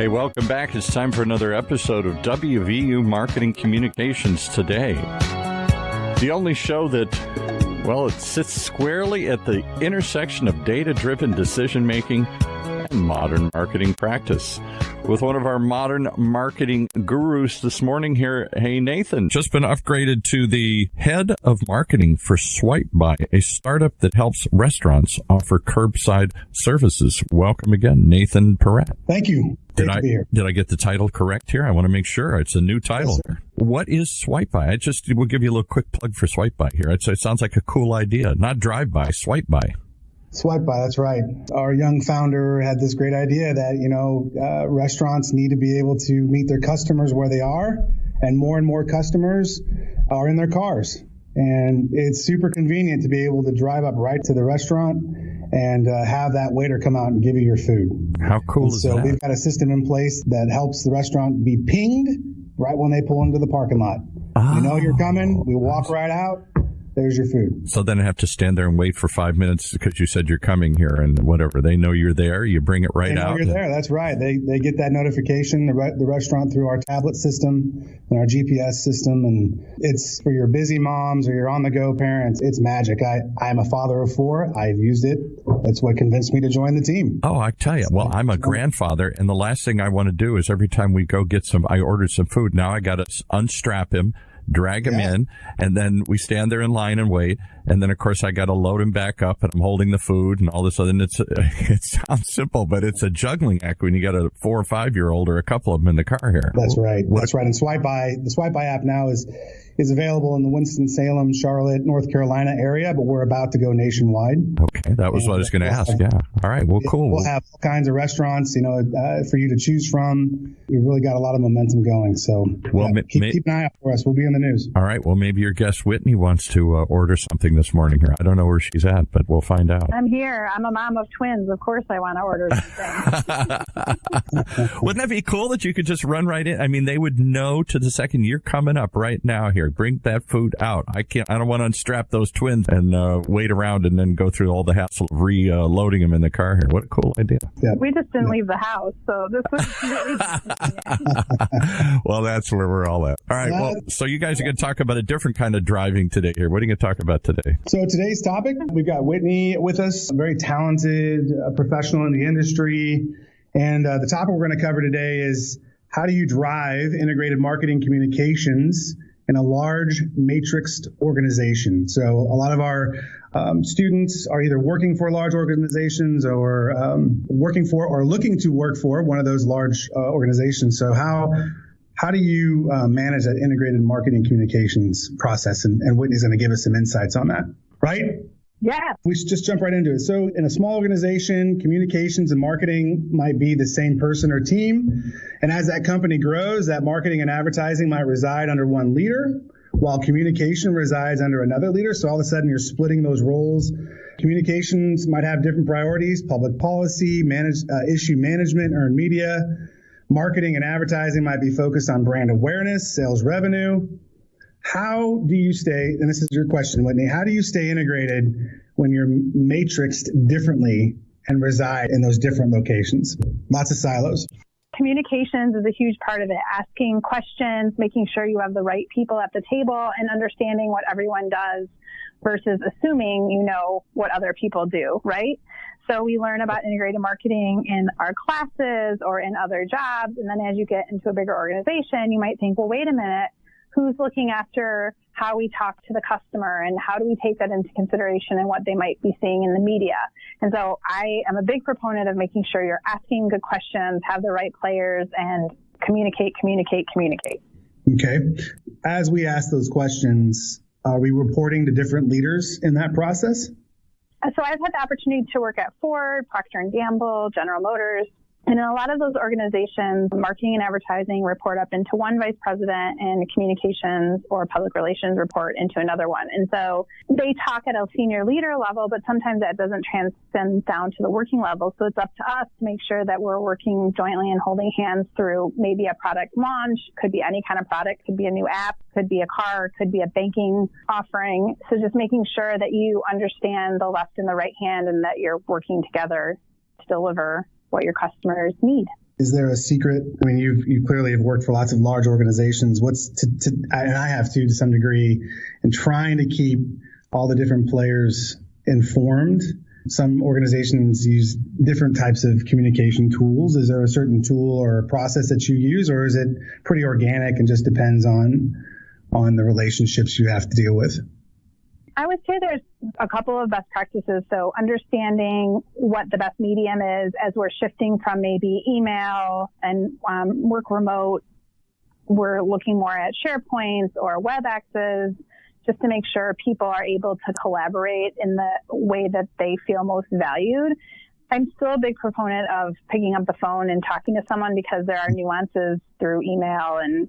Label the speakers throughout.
Speaker 1: Hey, welcome back. It's time for another episode of WVU Marketing Communications Today. The only show that, well, it sits squarely at the intersection of data-driven decision-making and modern marketing practice. With one of our modern marketing gurus this morning here. Hey, Nathan, just been upgraded to the head of marketing for Swipe By, a startup that helps restaurants offer curbside services. Welcome again, Nathan Perrett.
Speaker 2: Thank you.
Speaker 1: Did I get the title correct here? I want to make sure. It's a new title here. What is Swipe By? We'll give you a little quick plug for Swipe By here. It sounds like a cool idea. Not drive by, swipe by.
Speaker 2: Swipe by, that's right. Our young founder had this great idea that, restaurants need to be able to meet their customers where they are, and more customers are in their cars. And it's super convenient to be able to drive up right to the restaurant and have that waiter come out and give you your food.
Speaker 1: How cool is that?
Speaker 2: So we've got a system in place that helps the restaurant be pinged right when they pull into the parking lot. You know you're coming, we walk right out. There's your food. So
Speaker 1: then I have to stand there and wait for 5 minutes because you said you're coming here and whatever. They know you're there. You bring it right out.
Speaker 2: They know you're there. That's right. They get that notification, the restaurant, through our tablet system and our GPS system. And it's for your busy moms or your on-the-go parents. It's magic. I'm a father of 4. I've used it. That's what convinced me to join the team.
Speaker 1: Oh, I tell you. Well, I'm a grandfather, and the last thing I want to do is every time we go get I ordered some food. Now I got to unstrap him, drag him in, and then we stand there in line and wait. And then, of course, I got to load him back up, and I'm holding the food and all this other. And it sounds simple, but it's a juggling act when you got a 4 or 5-year-old or a couple of them in the car here.
Speaker 2: That's right. That's right. And the Swipe By app now is available in the Winston-Salem, Charlotte, North Carolina area, but we're about to go nationwide.
Speaker 1: Okay, that was what I was going to ask. Yeah. All right. Well, cool.
Speaker 2: We'll have all kinds of restaurants, for you to choose from. We've really got a lot of momentum going. So keep an eye out for us. We'll be in the news.
Speaker 1: All right. Well, maybe your guest Whitney wants to order something this morning here. I don't know where she's at, but we'll find out.
Speaker 3: I'm here. I'm a mom of twins. Of course I want to order something.
Speaker 1: Wouldn't that be cool that you could just run right in? I mean, they would know to the second you're coming up right now here. Bring that food out. I don't want to unstrap those twins and wait around and then go through all the hassle of reloading them in the car here. What a cool idea.
Speaker 2: Yeah.
Speaker 3: We just didn't leave the house, so this was really
Speaker 1: Well, that's where we're all at. All right. Well, so you guys are going to talk about a different kind of driving today here. What are you going to talk about today?
Speaker 2: So today's topic, we've got Whitney with us, a very talented professional in the industry. And the topic we're going to cover today is how do you drive integrated marketing communications in a large matrixed organization? So a lot of our students are either working for large organizations or working for or looking to work for one of those large organizations. So how do you manage that integrated marketing communications process? And Whitney's going to give us some insights on that, right?
Speaker 3: Yeah.
Speaker 2: We should just jump right into it. So in a small organization, communications and marketing might be the same person or team. And as that company grows, that marketing and advertising might reside under one leader, while communication resides under another leader. So all of a sudden you're splitting those roles. Communications might have different priorities: public policy, issue management, earned media. Marketing and advertising might be focused on brand awareness, sales revenue. How do you stay, and this is your question, Whitney, how do you stay integrated when you're matrixed differently and reside in those different locations? Lots of silos.
Speaker 3: Communications is a huge part of it. Asking questions, making sure you have the right people at the table, and understanding what everyone does versus assuming you know what other people do, right? So we learn about integrated marketing in our classes or in other jobs. And then as you get into a bigger organization, you might think, well, wait a minute, who's looking after how we talk to the customer and how do we take that into consideration and what they might be seeing in the media? And so I am a big proponent of making sure you're asking good questions, have the right players, and communicate.
Speaker 2: Okay. As we ask those questions, are we reporting to different leaders in that process?
Speaker 3: So I've had the opportunity to work at Ford, Procter & Gamble, General Motors. And in a lot of those organizations, marketing and advertising report up into one vice president, and communications or public relations report into another one. And so they talk at a senior leader level, but sometimes that doesn't transcend down to the working level. So it's up to us to make sure that we're working jointly and holding hands through maybe a product launch, could be any kind of product, could be a new app, could be a car, could be a banking offering. So just making sure that you understand the left and the right hand and that you're working together to deliver what your customers need.
Speaker 2: Is there a secret? I mean, you clearly have worked for lots of large organizations. And I have too, to some degree, in trying to keep all the different players informed. Some organizations use different types of communication tools. Is there a certain tool or a process that you use, or is it pretty organic and just depends on the relationships you have to deal with?
Speaker 3: I would say there's a couple of best practices. So understanding what the best medium is as we're shifting from maybe email and work remote, we're looking more at SharePoints or WebExes, just to make sure people are able to collaborate in the way that they feel most valued. I'm still a big proponent of picking up the phone and talking to someone because there are nuances through email and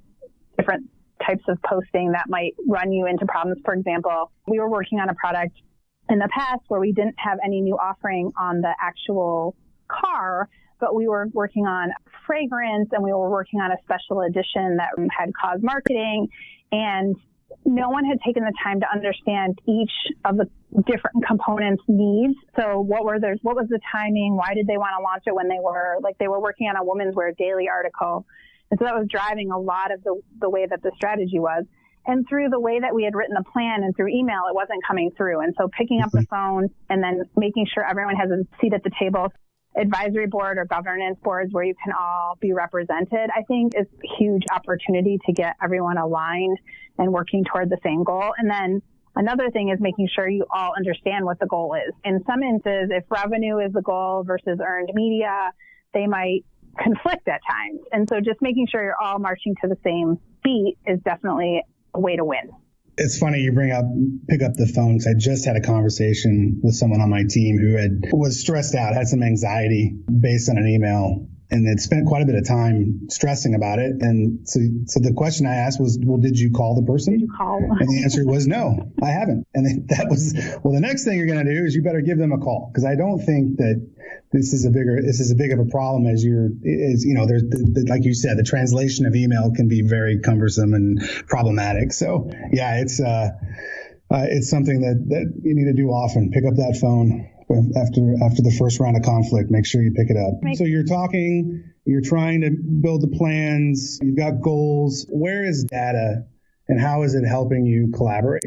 Speaker 3: different types of posting that might run you into problems. For example, we were working on a product in the past where we didn't have any new offering on the actual car, but we were working on fragrance and we were working on a special edition that had cause marketing, and no one had taken the time to understand each of the different components' needs. So what was the timing? Why did they want to launch it when they were working on a Women's Wear Daily article? And so that was driving a lot of the way that the strategy was. And through the way that we had written the plan and through email, it wasn't coming through. And so picking up the phone and then making sure everyone has a seat at the table, advisory board or governance boards where you can all be represented, I think is a huge opportunity to get everyone aligned and working toward the same goal. And then another thing is making sure you all understand what the goal is. In some instances, if revenue is the goal versus earned media, they might conflict at times. And so just making sure you're all marching to the same beat is definitely a way to win.
Speaker 2: It's funny you pick up the phone, because I just had a conversation with someone on my team who was stressed out, had some anxiety based on an email, and had spent quite a bit of time stressing about it. And so the question I asked was, well, did you call the person?
Speaker 3: Did you call?
Speaker 2: And the answer was, no, I haven't. And that was, well, the next thing you're going to do is you better give them a call, because I don't think that this is as big of a problem as there's like you said, the translation of email can be very cumbersome and problematic. So yeah, it's something that you need to do often. Pick up that phone after the first round of conflict. Make sure you pick it up. So you're trying to build the plans. You've got goals. Where is data, and how is it helping you collaborate?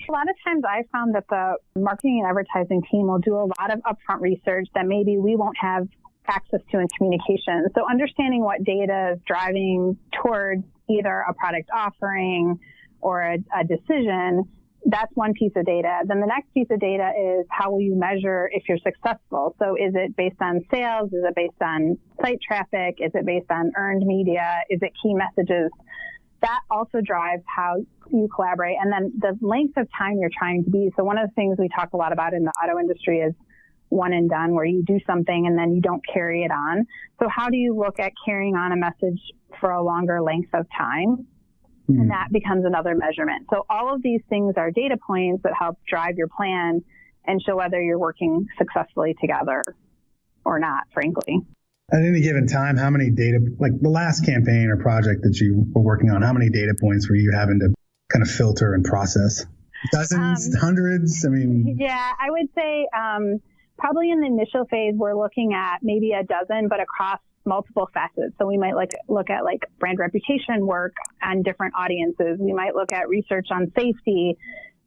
Speaker 3: A lot of times I found that the marketing and advertising team will do a lot of upfront research that maybe we won't have access to in communication. So understanding what data is driving towards either a product offering or a decision, that's one piece of data. Then the next piece of data is how will you measure if you're successful? So is it based on sales? Is it based on site traffic? Is it based on earned media? Is it key messages? That also drives how you collaborate. And then the length of time you're trying to be. So one of the things we talk a lot about in the auto industry is one and done, where you do something and then you don't carry it on. So how do you look at carrying on a message for a longer length of time? And that becomes another measurement. So all of these things are data points that help drive your plan and show whether you're working successfully together or not, frankly.
Speaker 2: At any given time, how many data, like the last campaign or project that you were working on, how many data points were you having to kind of filter and process? Dozens, hundreds? I mean,
Speaker 3: yeah, I would say probably in the initial phase, we're looking at maybe a dozen, but across multiple facets. So we might look at brand reputation work on different audiences. We might look at research on safety.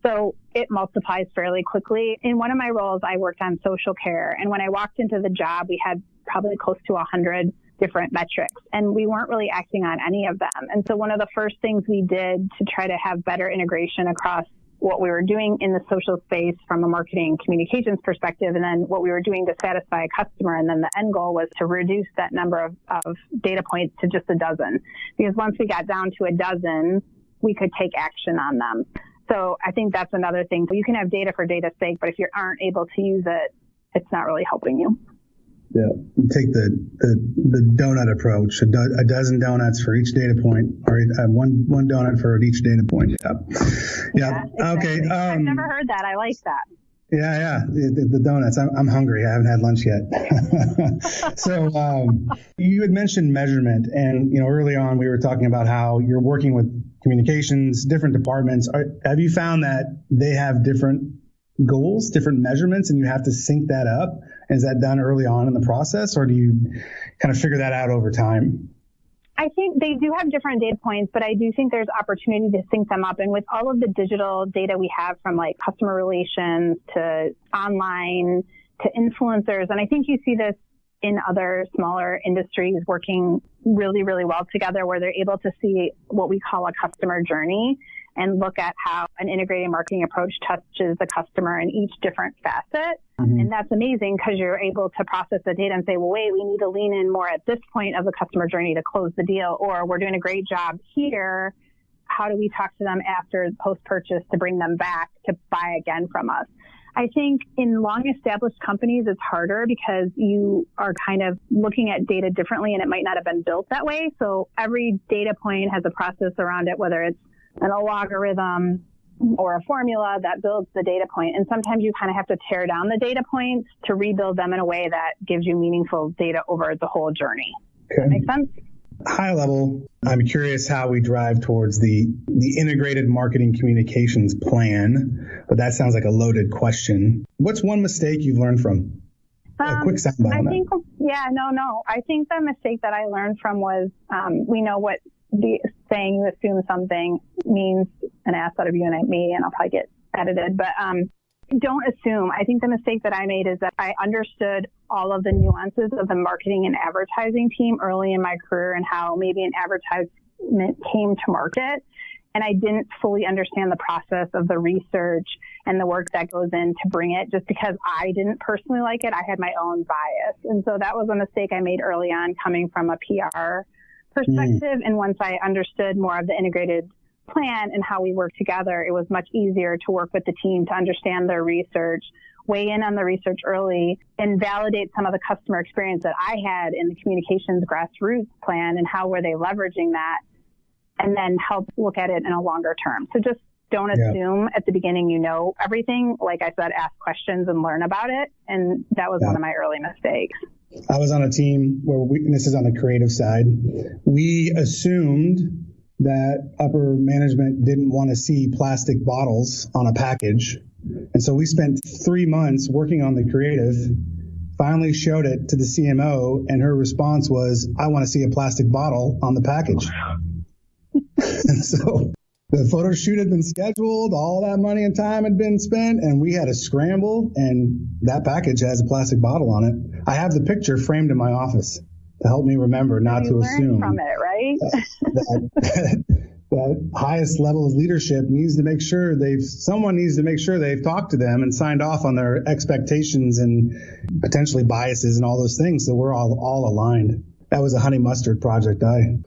Speaker 3: So it multiplies fairly quickly. In one of my roles, I worked on social care. And when I walked into the job, we had probably close to 100 different metrics, and we weren't really acting on any of them. And so one of the first things we did to try to have better integration across what we were doing in the social space from a marketing communications perspective, and then what we were doing to satisfy a customer, and then the end goal was to reduce that number of data points to just a dozen. Because once we got down to a dozen, we could take action on them. So I think that's another thing. You can have data for data's sake, but if you aren't able to use it, it's not really helping you.
Speaker 2: Yeah, take the donut approach. A dozen donuts for each data point, or one donut for each data point. Yeah.
Speaker 3: Exactly.
Speaker 2: Okay.
Speaker 3: I've never heard that. I like that.
Speaker 2: Yeah. The donuts. I'm hungry. I haven't had lunch yet. So you had mentioned measurement, and early on we were talking about how you're working with communications, different departments. Have you found that they have different goals, different measurements, and you have to sync that up? Is that done early on in the process, or do you kind of figure that out over time?
Speaker 3: I think they do have different data points, but I do think there's opportunity to sync them up. And with all of the digital data we have from like customer relations to online to influencers, and I think you see this in other smaller industries working really, really well together, where they're able to see what we call a customer journey and look at how an integrated marketing approach touches the customer in each different facet. Mm-hmm. And that's amazing because you're able to process the data and say, well, wait, we need to lean in more at this point of the customer journey to close the deal, or we're doing a great job here. How do we talk to them after post-purchase to bring them back to buy again from us? I think in long-established companies, it's harder because you are kind of looking at data differently and it might not have been built that way. So every data point has a process around it, whether it's an algorithm or a formula that builds the data point. And sometimes you kind of have to tear down the data points to rebuild them in a way that gives you meaningful data over the whole journey. Okay. Does that make sense?
Speaker 2: High level, I'm curious how we drive towards the integrated marketing communications plan, but that sounds like a loaded question. What's one mistake you've learned from? A quick soundbite on that.
Speaker 3: I think the mistake that I learned from was, we know what the saying, you assume something, means an ass out of you and me, and I'll probably get edited, but don't assume. I think the mistake that I made is that I understood all of the nuances of the marketing and advertising team early in my career and how maybe an advertisement came to market. And I didn't fully understand the process of the research and the work that goes in to bring it. Just because I didn't personally like it, I had my own bias. And so that was a mistake I made early on coming from a PR perspective. And once I understood more of the integrated plan and how we work together, it was much easier to work with the team to understand their research, weigh in on the research early, and validate some of the customer experience that I had in the communications grassroots plan and how were they leveraging that, and then help look at it in a longer term. So just don't assume at the beginning you know everything. Like I said, ask questions and learn about it. And that was one of my early mistakes.
Speaker 2: I was on a team where and this is on the creative side, we assumed that upper management didn't want to see plastic bottles on a package. And so we spent 3 months working on the creative, finally showed it to the CMO, and her response was, I want to see a plastic bottle on the package. And so the photo shoot had been scheduled, all that money and time had been spent, and we had to scramble, and that package has a plastic bottle on it. I have the picture framed in my office to help me remember not to assume
Speaker 3: from it, right?
Speaker 2: that highest level of leadership needs to make sure someone needs to make sure they've talked to them and signed off on their expectations and potentially biases and all those things, so we're all aligned. That was a honey mustard project. I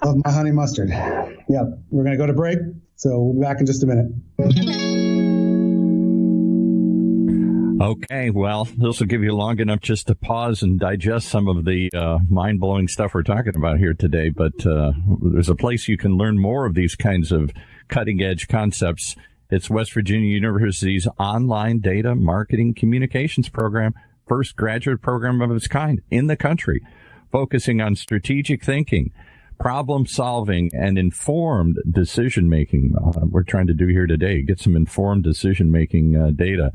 Speaker 2: love my honey mustard. Yep. We're going to go to break, so we'll be back in just a minute.
Speaker 1: Okay, well, this will give you long enough just to pause and digest some of the mind-blowing stuff we're talking about here today. But there's a place you can learn more of these kinds of cutting-edge concepts. It's West Virginia University's online data marketing communications program, first graduate program of its kind in the country, focusing on strategic thinking, problem solving, and informed decision making. We're trying to do here today, get some informed decision making data.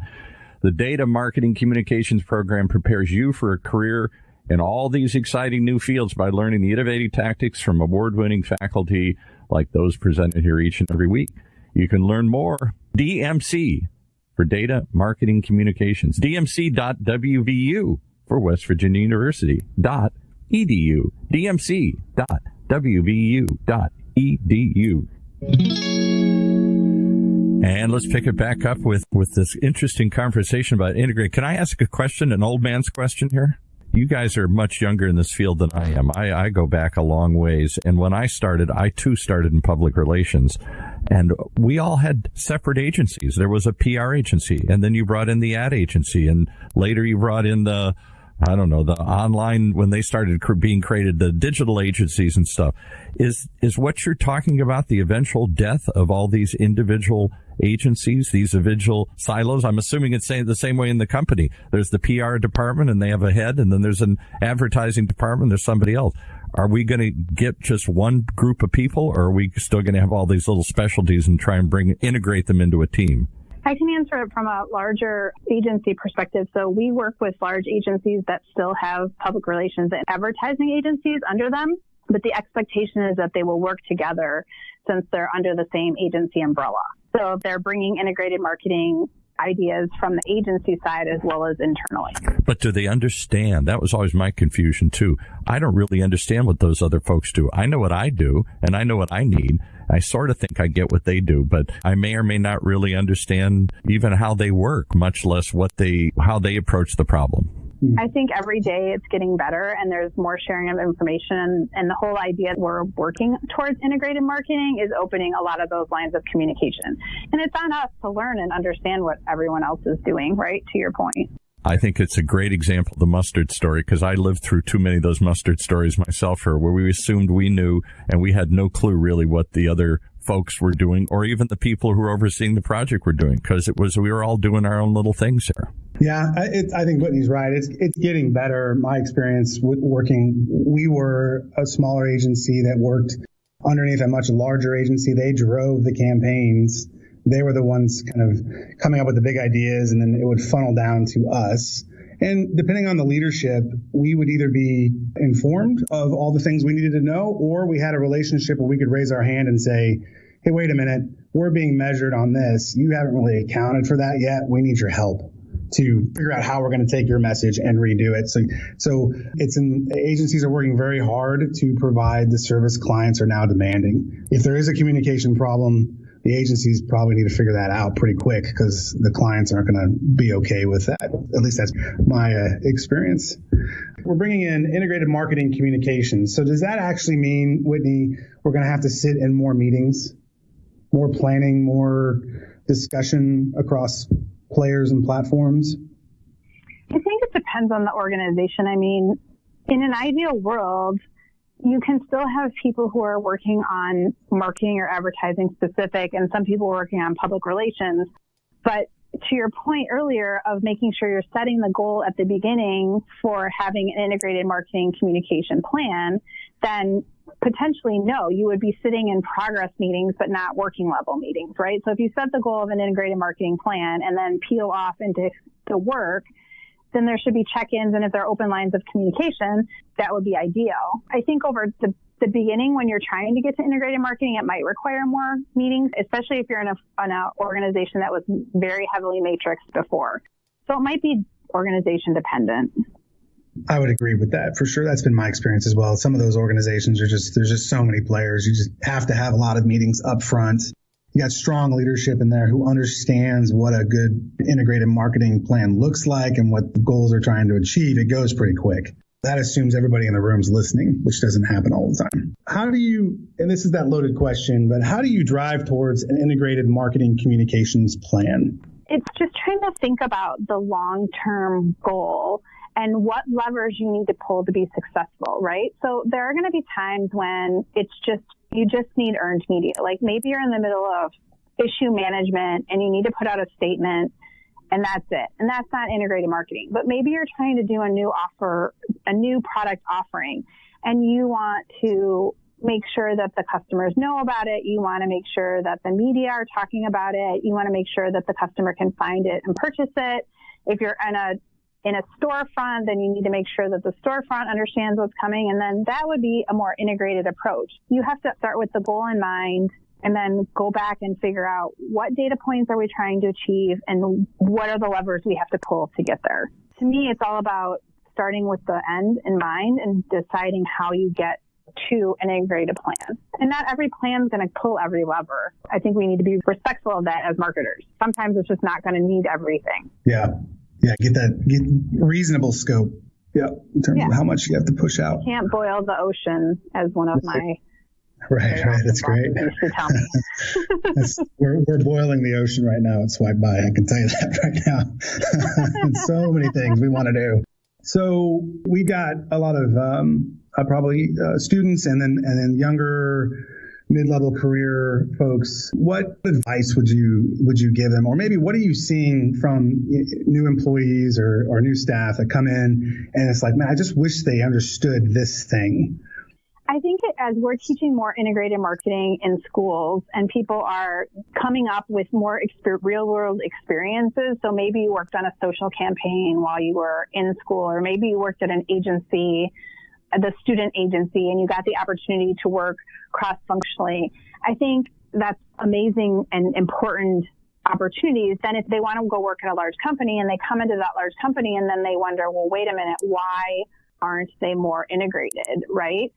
Speaker 1: The Data Marketing Communications Program prepares you for a career in all these exciting new fields by learning the innovative tactics from award-winning faculty like those presented here each and every week. You can learn more. DMC for Data Marketing Communications. DMC.WVU for West Virginia University.edu. DMC.WVU.edu. And let's pick it back up with this interesting conversation about integrate. Can I ask a question, an old man's question here? You guys are much younger in this field than I am. I go back a long ways. And when I started, I too started in public relations. And we all had separate agencies. There was a PR agency, and then you brought in the ad agency, and later you brought in the online, when they started being created, the digital agencies and stuff. Is what you're talking about the eventual death of all these individual agencies, these individual silos? I'm assuming it's the same way in the company. There's the PR department and they have a head, and then there's an advertising department, there's somebody else. Are we going to get just one group of people, or are we still going to have all these little specialties and try and integrate them into a team?
Speaker 3: I can answer it from a larger agency perspective. So we work with large agencies that still have public relations and advertising agencies under them, but the expectation is that they will work together since they're under the same agency umbrella. So if they're bringing integrated marketing ideas from the agency side as well as internally.
Speaker 1: But do they understand? That was always my confusion too. I don't really understand what those other folks do. I know what I do and I know what I need. I sort of think I get what they do, but I may or may not really understand even how they work, much less how they approach the problem.
Speaker 3: I think every day it's getting better and there's more sharing of information, and the whole idea that we're working towards integrated marketing is opening a lot of those lines of communication. And it's on us to learn and understand what everyone else is doing, right? To your point.
Speaker 1: I think it's a great example of the mustard story, because I lived through too many of those mustard stories myself, where we assumed we knew and we had no clue really what the other folks were doing, or even the people who were overseeing the project were doing, because we were all doing our own little things here.
Speaker 2: Yeah, I think Whitney's right. It's getting better. My experience with working, we were a smaller agency that worked underneath a much larger agency. They drove the campaigns. They were the ones kind of coming up with the big ideas, and then it would funnel down to us. And depending on the leadership, we would either be informed of all the things we needed to know, or we had a relationship where we could raise our hand and say, hey, wait a minute, we're being measured on this. You haven't really accounted for that yet. We need your help to figure out how we're going to take your message and redo it. So agencies are working very hard to provide the service clients are now demanding. If there is a communication problem, the agencies probably need to figure that out pretty quick, because the clients aren't going to be okay with that. At least that's my experience. We're bringing in integrated marketing communications. So does that actually mean, Whitney, we're going to have to sit in more meetings, more planning, more discussion across players and platforms?
Speaker 3: I think it depends on the organization. I mean, in an ideal world, you can still have people who are working on marketing or advertising specific, and some people working on public relations. But to your point earlier of making sure you're setting the goal at the beginning for having an integrated marketing communication plan, then potentially no, you would be sitting in progress meetings, but not working level meetings, right? So if you set the goal of an integrated marketing plan and then peel off into the work, then there should be check-ins. And if there are open lines of communication, that would be ideal. I think over the beginning, when you're trying to get to integrated marketing, it might require more meetings, especially if you're in an organization that was very heavily matrixed before. So it might be organization dependent.
Speaker 2: I would agree with that for sure. That's been my experience as well. Some of those organizations there's just so many players. You just have to have a lot of meetings up front. You got strong leadership in there who understands what a good integrated marketing plan looks like and what the goals are trying to achieve. It goes pretty quick. That assumes everybody in the room's listening, which doesn't happen all the time. How do you, and this is that loaded question, but how do you drive towards an integrated marketing communications plan?
Speaker 3: It's just trying to think about the long-term goal and what levers you need to pull to be successful, right? So there are going to be times when you just need earned media. Like maybe you're in the middle of issue management and you need to put out a statement and that's it. And that's not integrated marketing. But maybe you're trying to do a new product offering, and you want to make sure that the customers know about it. You want to make sure that the media are talking about it. You want to make sure that the customer can find it and purchase it. If you're in a storefront, then you need to make sure that the storefront understands what's coming. And then that would be a more integrated approach. You have to start with the goal in mind and then go back and figure out what data points are we trying to achieve and what are the levers we have to pull to get there. To me, it's all about starting with the end in mind and deciding how you get to an integrated plan. And not every plan is going to pull every lever. I think we need to be respectful of that as marketers. Sometimes it's just not going to need everything.
Speaker 2: Yeah, get reasonable scope. Yeah, in terms of how much you have to push out.
Speaker 3: You can't boil the ocean, as one of my
Speaker 2: right. That's great.
Speaker 3: Used to tell me.
Speaker 2: We're boiling the ocean right now at Swipe By. I can tell you that right now. So many things we want to do. So we got a lot of probably students and then younger mid-level career folks. What advice would you give them? Or maybe what are you seeing from new employees or new staff that come in and it's like, man, I just wish they understood this thing?
Speaker 3: I think it as we're teaching more integrated marketing in schools and people are coming up with more real world experiences. So maybe you worked on a social campaign while you were in school, or maybe you worked at an agency, the student agency, and you got the opportunity to work cross-functionally. I think that's amazing and important opportunities. Then if they want to go work at a large company and they come into that large company and then they wonder, well, wait a minute, why aren't they more integrated, right?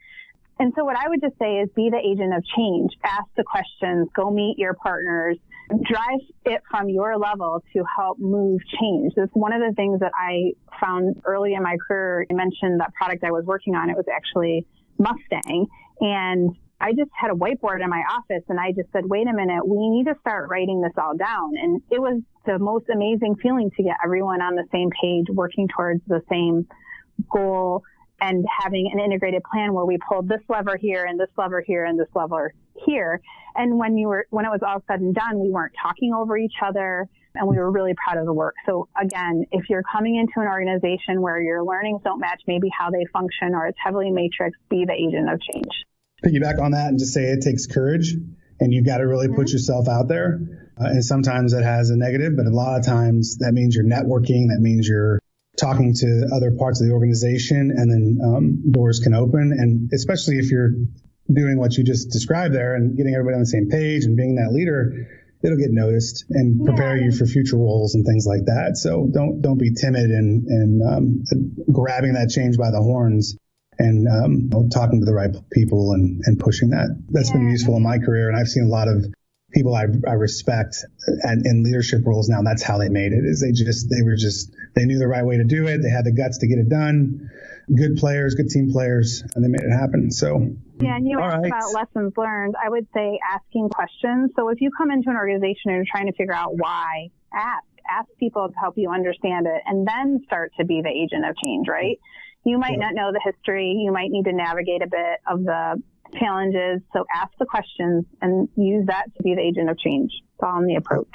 Speaker 3: And so what I would just say is be the agent of change. Ask the questions, go meet your partners, drive it from your level to help move change. That's one of the things that I found early in my career. I mentioned that product I was working on. It was actually Mustang. And I just had a whiteboard in my office and I just said, wait a minute, we need to start writing this all down. And it was the most amazing feeling to get everyone on the same page, working towards the same goal and having an integrated plan where we pulled this lever here and this lever here and this lever here. And when it was all said and done, we weren't talking over each other and we were really proud of the work. So again, if you're coming into an organization where your learnings don't match maybe how they function or it's heavily matrix, be the agent of change.
Speaker 2: Piggyback on that and just say it takes courage and you've got to really put yourself out there. And sometimes that has a negative, but a lot of times that means you're networking. That means you're talking to other parts of the organization, and then doors can open. And especially if you're doing what you just described there and getting everybody on the same page and being that leader, it'll get noticed and prepare you for future roles and things like that. So don't be timid and grabbing that change by the horns and talking to the right people and pushing that. That's been useful in my career. And I've seen a lot of people I respect in leadership roles now. That's how they made it, is they knew the right way to do it. They had the guts to get it done. Good players, good team players, and they made it happen. So,
Speaker 3: yeah, and you asked about lessons learned. I would say asking questions. So if you come into an organization and you're trying to figure out why, ask people to help you understand it, and then start to be the agent of change, right? You might not know the history. You might need to navigate a bit of the challenges. So ask the questions and use that to be the agent of change. It's all in the approach.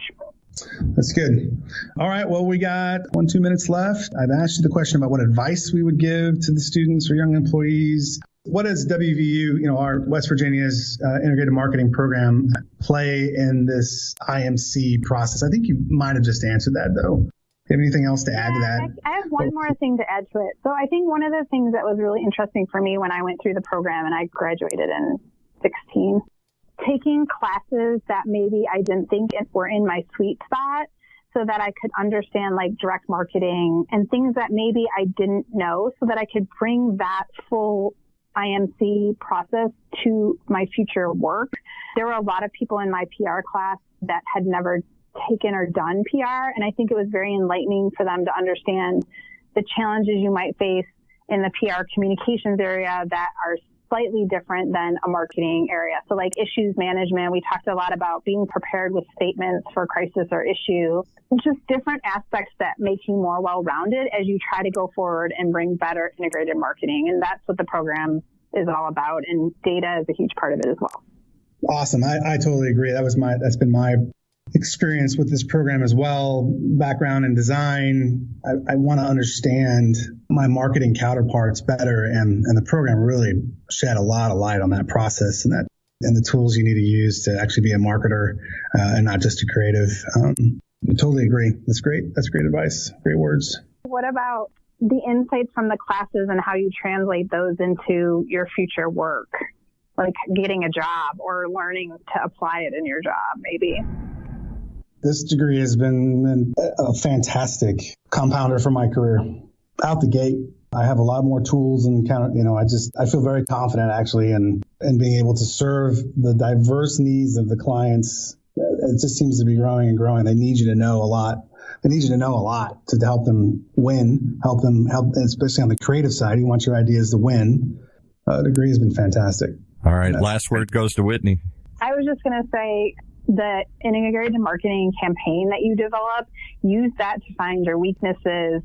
Speaker 2: That's good. All right. Well, we got 2 minutes left. I've asked you the question about what advice we would give to the students or young employees. What does WVU, our West Virginia's integrated marketing program, play in this IMC process? I think you might have just answered that, though. Do you have anything else to add to that?
Speaker 3: I have one more thing to add to it. So I think one of the things that was really interesting for me when I went through the program, and I graduated in 2016, taking classes that maybe I didn't think were in my sweet spot so that I could understand like direct marketing and things that maybe I didn't know so that I could bring that full IMC process to my future work. There were a lot of people in my PR class that had never taken or done PR, and I think it was very enlightening for them to understand the challenges you might face in the PR communications area that are slightly different than a marketing area. So like issues management, we talked a lot about being prepared with statements for crisis or issue, just different aspects that make you more well-rounded as you try to go forward and bring better integrated marketing. And that's what the program is all about. And data is a huge part of it as well.
Speaker 2: Awesome. I totally agree. That's been my experience with this program as well. Background in design. I want to understand my marketing counterparts better, and the program really shed a lot of light on that process and the tools you need to use to actually be a marketer and not just a creative. I totally agree. That's great. That's great advice. Great words.
Speaker 3: What about the insights from the classes and how you translate those into your future work, like getting a job or learning to apply it in your job, maybe?
Speaker 2: This degree has been a fantastic compounder for my career. Out the gate, I have a lot more tools and I feel very confident actually in being able to serve the diverse needs of the clients. It just seems to be growing and growing. They need you to know a lot. They need you to know a lot to help them win, help, especially on the creative side. You want your ideas to win. The degree has been fantastic.
Speaker 1: All right. Last word goes to Whitney.
Speaker 3: I was just going to say, the integrated marketing campaign that you develop, use that to find your weaknesses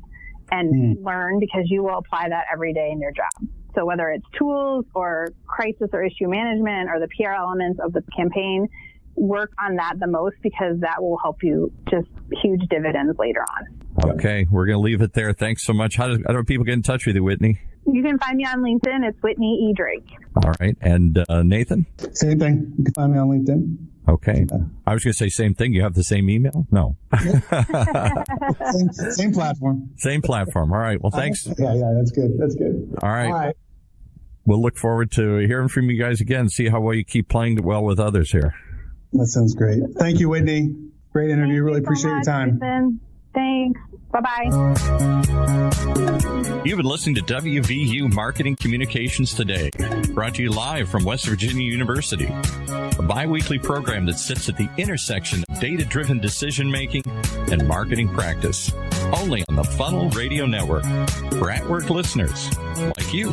Speaker 3: and learn, because you will apply that every day in your job. So whether it's tools or crisis or issue management or the PR elements of the campaign, work on that the most, because that will help you just huge dividends later on.
Speaker 1: Okay, we're going to leave it there. Thanks so much. How do people get in touch with you, Whitney?
Speaker 3: You can find me on LinkedIn. It's Whitney E. Drake.
Speaker 1: All right. And Nathan?
Speaker 2: Same thing. You can find me on LinkedIn.
Speaker 1: Okay. I was going to say same thing. You have the same email? No.
Speaker 2: Same platform.
Speaker 1: Same platform. All right. Well, thanks.
Speaker 2: Yeah, that's good. That's good.
Speaker 1: All right. We'll look forward to hearing from you guys again. See how well you keep playing well with others here. That
Speaker 2: sounds great. Thank you, Whitney. Great interview. Really appreciate your time.
Speaker 3: Nathan. Thanks. Bye-bye.
Speaker 1: You've been listening to WVU Marketing Communications Today, brought to you live from West Virginia University, a bi-weekly program that sits at the intersection of data-driven decision-making and marketing practice, only on the Funnel Radio Network for at-work listeners like you.